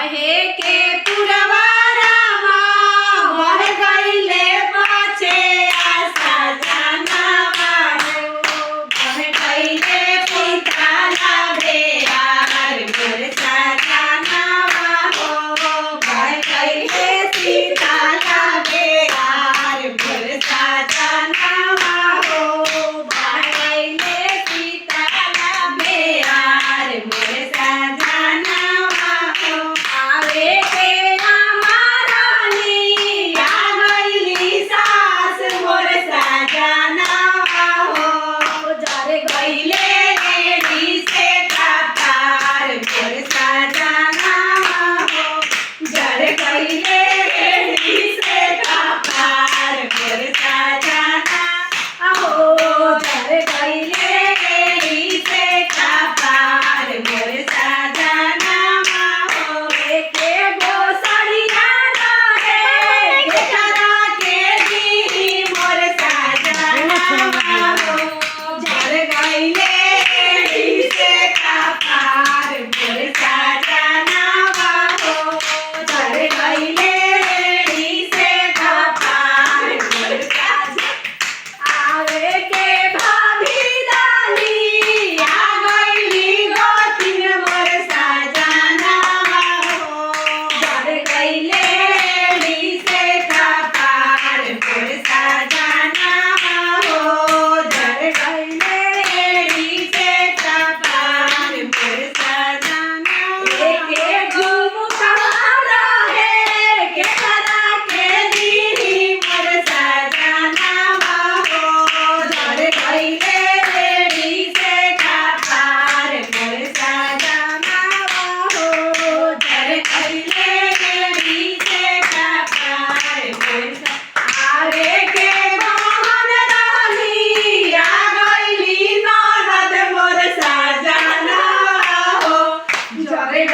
कहे के पुरवारामा बह गईले पाछे आशा जानवा हो बह गईले पिताला बेयार मोर सजनवा हो बह गईले सीताला बेयार मोर सजनवा हो बह गईले सीताला बेयार मोर सजनवा हो आवे के महारानी आ गईली सास मोर सजनवा हो जर गईले रेडी से कपार मोर सजनवा हो जर गईले रेडी से कपार मोर सजनवा हो जर गईले रेडी से कपार मोर सजनवा हो एके गो सड़िया रहे केकरा के दी मोर सजनवा हो जर गईले रेडी से कपार मोर सजनवा हो जर गईले रेडी से कपार मोर सजनवा आवे के भाभी डाली आ गईली गोतिन मोर सजनवा हो जर गईले रेडी से कपार मोर सजनवा हो जर गईले रेडी से कपार मोर सजनवा एके झुमका रहे केकरा के दी मोर सजनवा हो जर गईले रेडी से कपार मोर सजनवा हो जर गईले रेडी से कपार मोर आवे के मोहन रानी आ गईली ननद मोर सजनवा हो जर